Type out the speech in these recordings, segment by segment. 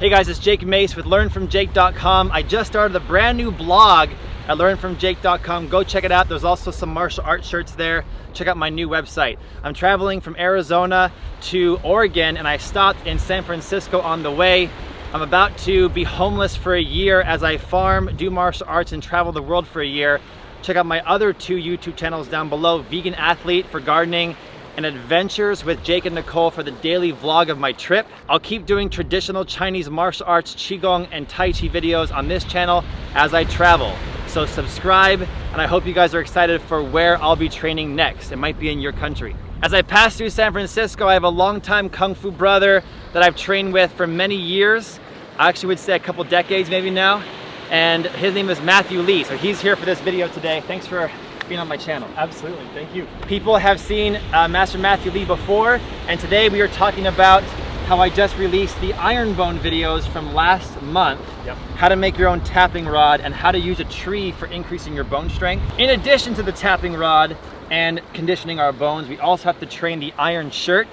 Hey guys, it's Jake Mace with learnfromjake.com. I just started a brand new blog at learnfromjake.com. Go check it out. There's also some martial arts shirts there. Check out my new website. I'm traveling from Arizona to Oregon and I stopped in San Francisco on the way. I'm about to be homeless for a year as I farm, do martial arts, and travel the world for a year. Check out my other two YouTube channels down below, Vegan Athlete for gardening and Adventures with Jake and Nicole for the daily vlog of my trip. I'll keep doing traditional Chinese martial arts, Qigong, and Tai Chi videos on this channel as I travel. So subscribe, and I hope you guys are excited for where I'll be training next. It might be in your country. As I pass through San Francisco, I have a longtime Kung Fu brother that I've trained with for many years. I actually would say a couple decades maybe now. And his name is Matthew Lee. So he's here for this video today. Thanks for being on my channel. Absolutely, thank you. People have seen Master Matthew Lee before, and today we are talking about how I just released the Iron Bone videos from last month. Yep. How to make your own tapping rod and how to use a tree for increasing your bone strength. In addition to the tapping rod and conditioning our bones, we also have to train the iron shirt.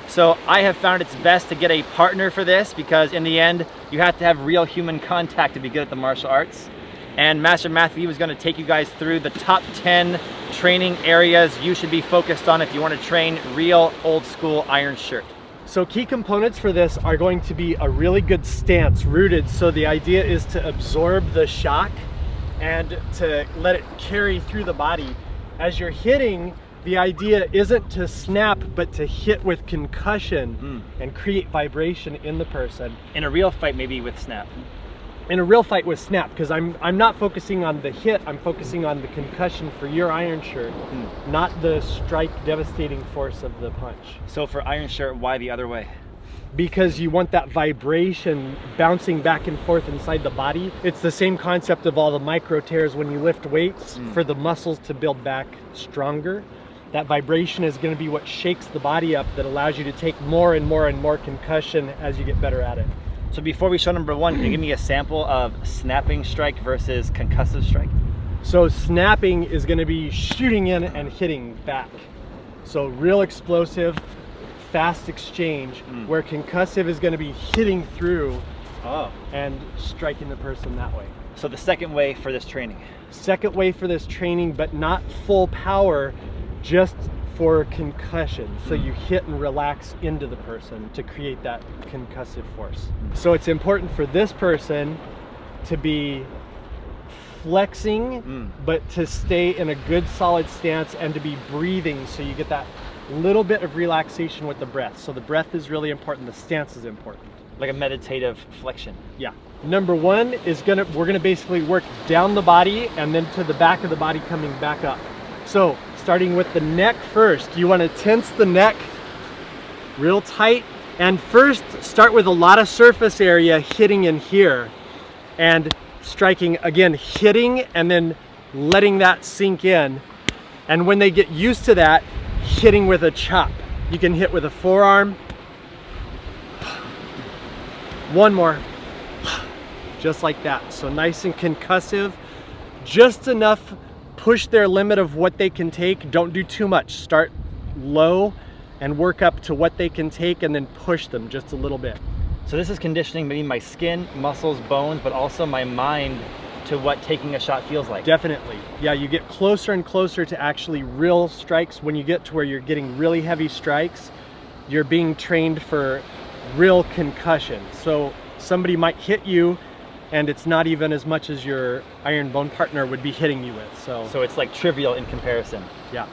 So I have found it's best to get a partner for this because in the end, you have to have real human contact to be good at the martial arts. And Master Matthew was going to take you guys through the top 10 training areas you should be focused on if you want to train real old school iron shirt. So key components for this are going to be a really good stance, rooted. So the idea is to absorb the shock and to let it carry through the body. As you're hitting, the idea isn't to snap, but to hit with concussion and create vibration in the person. In a real fight, maybe with snap. In a real fight with snap, because I'm not focusing on the hit, I'm focusing on the concussion for your iron shirt, not the strike devastating force of the punch. So for iron shirt, why the other way? Because you want that vibration bouncing back and forth inside the body. It's the same concept of all the micro tears when you lift weights for the muscles to build back stronger. That vibration is going to be what shakes the body up that allows you to take more and more and more concussion as you get better at it. So before we show number one, can you give me a sample of snapping strike versus concussive strike? So snapping is going to be shooting in and hitting back. So real explosive, fast exchange, where concussive is going to be hitting through and striking the person that way. So the second way for this training? Second way for this training, but not full power, just for concussion. So you hit and relax into the person to create that concussive force. So it's important for this person to be flexing, but to stay in a good solid stance and to be breathing so you get that little bit of relaxation with the breath. So the breath is really important, the stance is important. Like a meditative flexion. Yeah. Number one is we're gonna basically work down the body and then to the back of the body coming back up. So starting with the neck first, you want to tense the neck real tight, and first start with a lot of surface area hitting in here and striking, again hitting and then letting that sink in. And when they get used to that, hitting with a chop. You can hit with a forearm. One more, just like that. So nice and concussive, just enough push their limit of what they can take. Don't do too much. Start low and work up to what they can take and then push them just a little bit. So this is conditioning maybe my skin, muscles, bones, but also my mind to what taking a shot feels like. Definitely. Yeah, you get closer and closer to actually real strikes. When you get to where you're getting really heavy strikes, you're being trained for real concussion. So somebody might hit you and it's not even as much as your iron bone partner would be hitting you with. So it's like trivial in comparison. Yeah.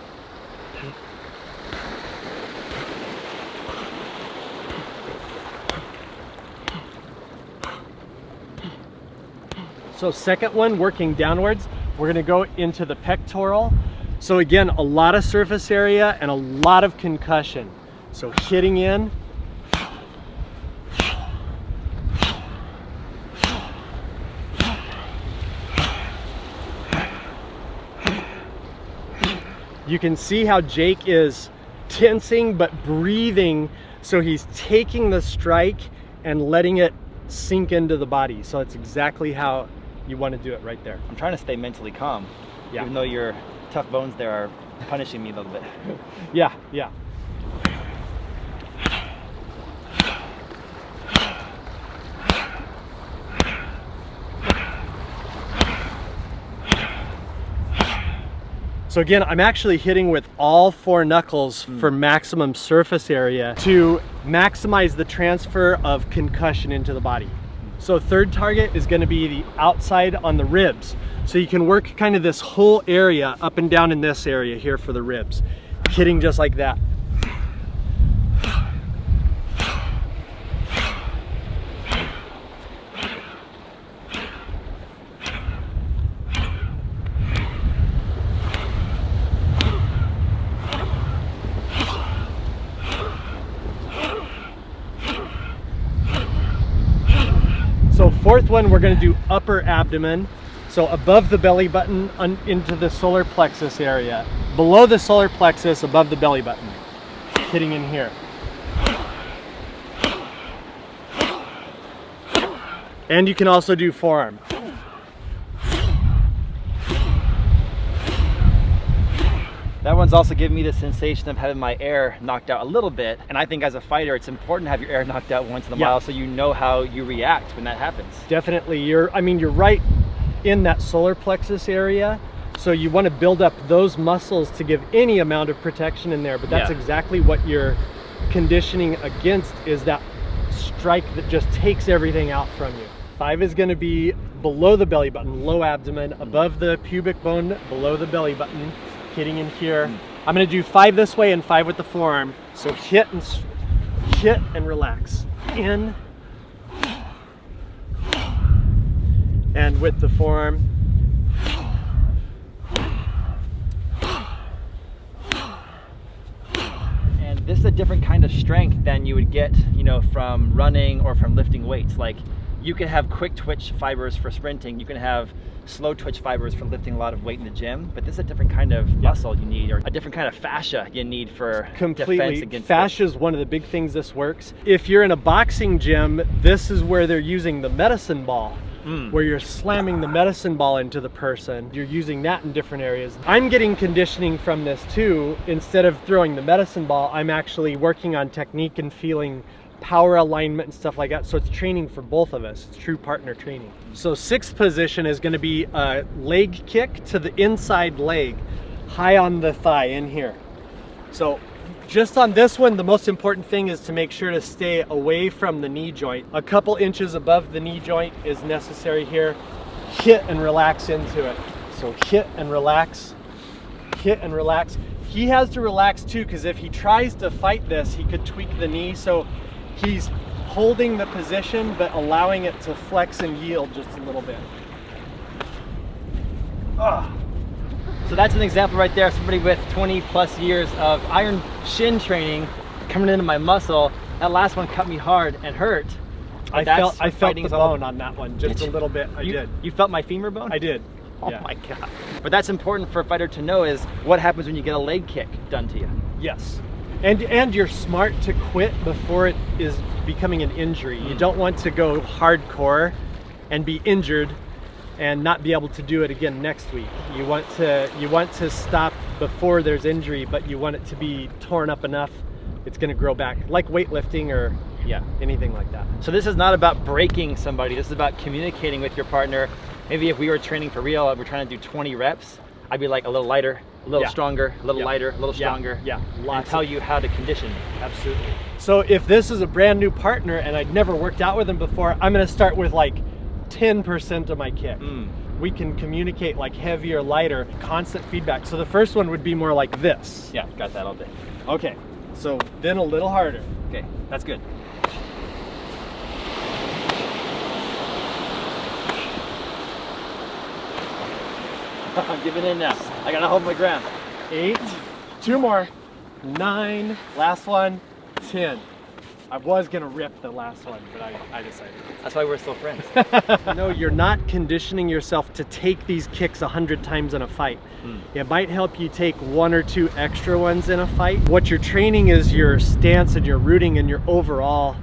So second one, working downwards, we're gonna go into the pectoral. So again, a lot of surface area and a lot of concussion. So hitting in. You can see how Jake is tensing but breathing, so he's taking the strike and letting it sink into the body. So that's exactly how you want to do it right there. I'm trying to stay mentally calm, even though your tough bones there are punishing me a little bit. Yeah, yeah. So again, I'm actually hitting with all 4 knuckles for maximum surface area to maximize the transfer of concussion into the body. So third target is going to be the outside on the ribs. So you can work kind of this whole area up and down in this area here for the ribs, hitting just like that. So fourth one, we're going to do upper abdomen. So above the belly button into the solar plexus area. Below the solar plexus, above the belly button. Hitting in here. And you can also do forearm. That one's also giving me the sensation of having my air knocked out a little bit. And I think as a fighter, it's important to have your air knocked out once in a while so you know how you react when that happens. Definitely. You're right in that solar plexus area. So you want to build up those muscles to give any amount of protection in there. But that's exactly what you're conditioning against, is that strike that just takes everything out from you. 5 is going to be below the belly button, low abdomen, above the pubic bone, below the belly button. Hitting in here. I'm going to do 5 this way and 5 with the forearm. So hit and relax. In and with the forearm. And this is a different kind of strength than you would get, you know, from running or from lifting weights. Like, you can have quick twitch fibers for sprinting. You can have slow twitch fibers for lifting a lot of weight in the gym, but this is a different kind of muscle you need, or a different kind of fascia you need for defense against fascia is one of the big things this works. If you're in a boxing gym, this is where they're using the medicine ball, where you're slamming the medicine ball into the person. You're using that in different areas. I'm getting conditioning from this too. Instead of throwing the medicine ball, I'm actually working on technique and feeling power alignment and stuff like that. So it's training for both of us. It's true partner training. So 6th position is going to be a leg kick to the inside leg, high on the thigh in here. So just on this one, the most important thing is to make sure to stay away from the knee joint. A couple inches above the knee joint is necessary here. Hit and relax into it. So hit and relax, hit and relax. He has to relax too, because if he tries to fight this, he could tweak the knee. So he's holding the position, but allowing it to flex and yield just a little bit. So that's an example right there, somebody with 20 plus years of iron shin training coming into my muscle. That last one cut me hard and hurt. I felt the bone on that one, just a little bit. I did. You felt my femur bone? I did. Oh my God. But that's important for a fighter to know, is what happens when you get a leg kick done to you. Yes. And you're smart to quit before it is becoming an injury. You don't want to go hardcore and be injured and not be able to do it again next week. You want to stop before there's injury, but you want it to be torn up enough it's going to grow back, like weightlifting or anything like that. So this is not about breaking somebody. This is about communicating with your partner. Maybe if we were training for real, we're trying to do 20 reps, I'd be like a little lighter, a little stronger, a little lighter, a little stronger. And tell you how to condition. Absolutely. So if this is a brand new partner and I'd never worked out with them before, I'm going to start with like 10% of my kick. We can communicate like heavier, lighter, constant feedback. So the first one would be more like this. Yeah, got that all day. Okay, so then a little harder. Okay, that's good. I'm giving in now. I gotta hold my ground. 8, 2 more, 9, last one, 10. I was gonna rip the last one, but I decided. That's why we're still friends. No, you're not conditioning yourself to take these kicks 100 times in a fight. It might help you take 1 or 2 extra ones in a fight. What you're training is your stance and your rooting and your overall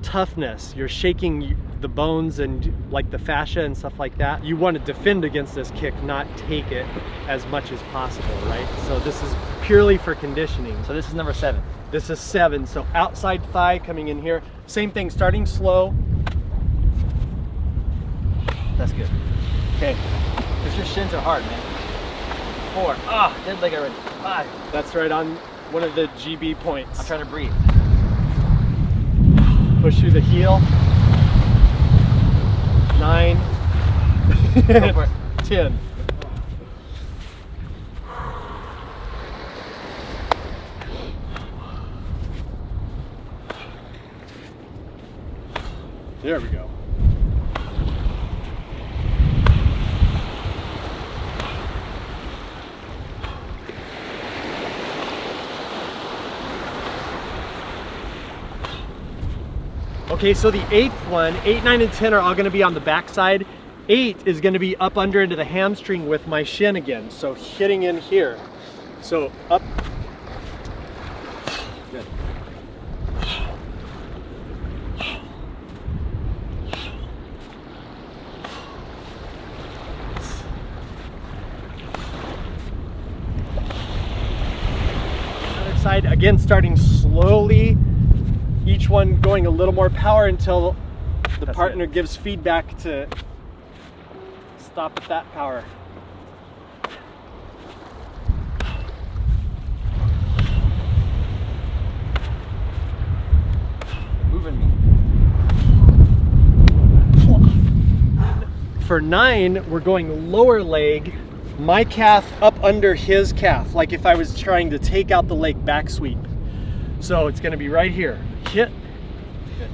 toughness. You're shaking the bones and like the fascia and stuff like that. You want to defend against this kick, not take it as much as possible, right? So this is purely for conditioning. So this is number 7. This is 7. So outside thigh coming in here. Same thing, starting slow. That's good. Okay. Because your shins are hard, man. 4. Ah, dead leg already. 5. That's right on one of the GB points. I'm trying to breathe. Push through the heel. 9. Go for it. 10. There we go. Okay, so the 8th one, 8, 9, and 10 are all gonna be on the back side. 8 is gonna be up under into the hamstring with my shin again. So hitting in here. So up. Good. Other side, again, starting slowly. Each one going a little more power until the partner gives feedback to stop at that power. Moving me. For 9, we're going lower leg, my calf up under his calf, like if I was trying to take out the leg back sweep. So it's gonna be right here. Hit. Good.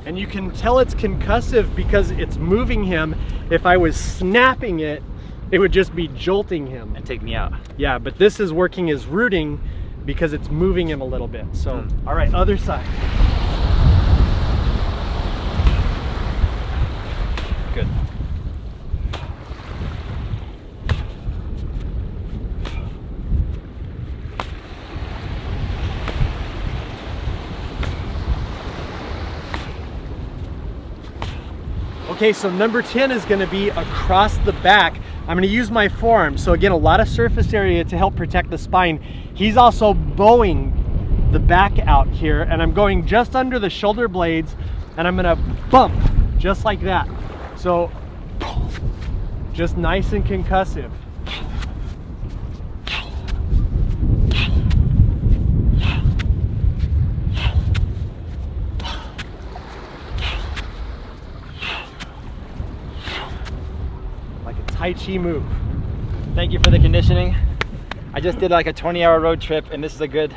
And you can tell it's concussive because it's moving him. If I was snapping it, it would just be jolting him. And take me out. Yeah, but this is working as rooting because it's moving him a little bit. So, all right, other side. Good. Okay, so number 10 is gonna be across the back. I'm gonna use my forearm. So again, a lot of surface area to help protect the spine. He's also bowing the back out here, and I'm going just under the shoulder blades, and I'm gonna bump just like that. So just nice and concussive. Like a Tai Chi move. Thank you for the conditioning. I just did like a 20-hour road trip, and this is a good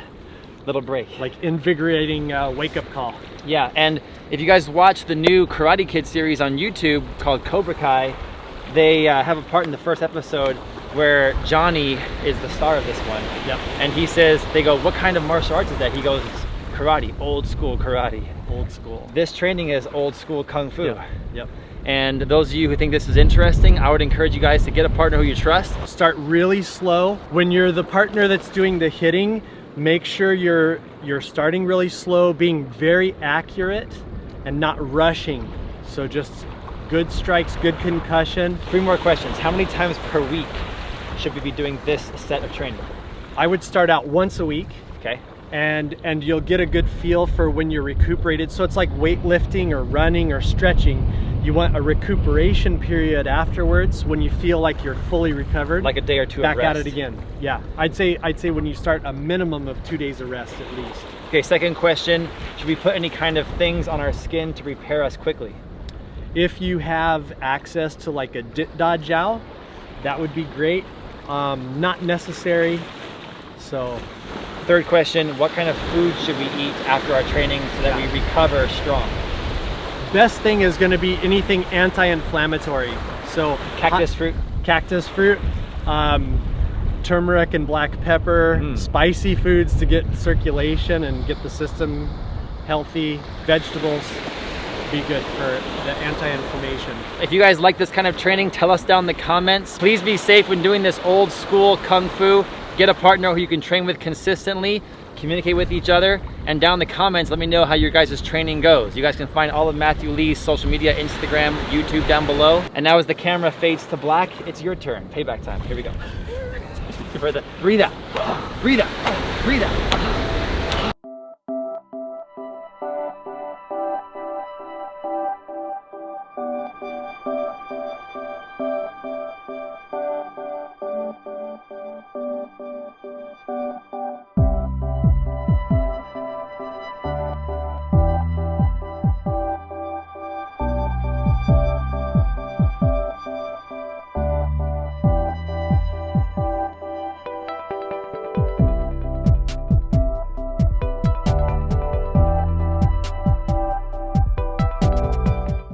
little break. Like invigorating wake-up call. Yeah, and if you guys watch the new Karate Kid series on YouTube called Cobra Kai, they have a part in the first episode where Johnny is the star of this one. Yep. And he says, they go, what kind of martial arts is that? He goes, it's karate, old school karate. Old school. This training is old school kung fu. Yep. Yep. And those of you who think this is interesting, I would encourage you guys to get a partner who you trust. Start really slow. When you're the partner that's doing the hitting, make sure you're starting really slow, being very accurate and not rushing. So just good strikes, good concussion. 3 more questions. How many times per week should we be doing this set of training? I would start out once a week. Okay. And you'll get a good feel for when you're recuperated. So it's like weightlifting or running or stretching. You want a recuperation period afterwards when you feel like you're fully recovered. Like a day or 2 back of rest. at it again. Yeah, I'd say when you start a minimum of 2 days of rest at least. Okay, second question. Should we put any kind of things on our skin to repair us quickly? If you have access to like a da jiao, that would be great. Not necessary. So. Third question, what kind of food should we eat after our training so that we recover strong? Best thing is going to be anything anti-inflammatory. So cactus fruit, turmeric and black pepper, spicy foods to get circulation and get the system healthy. Vegetables be good for the anti-inflammation. If you guys like this kind of training, tell us down in the comments. Please be safe when doing this old school kung fu. Get a partner who you can train with consistently, communicate with each other, and down in the comments, let me know how your guys' training goes. You guys can find all of Matthew Lee's social media, Instagram, YouTube down below. And now as the camera fades to black, it's your turn. Payback time. Here we go. Deep breath in. Breathe out. Breathe out. Breathe out.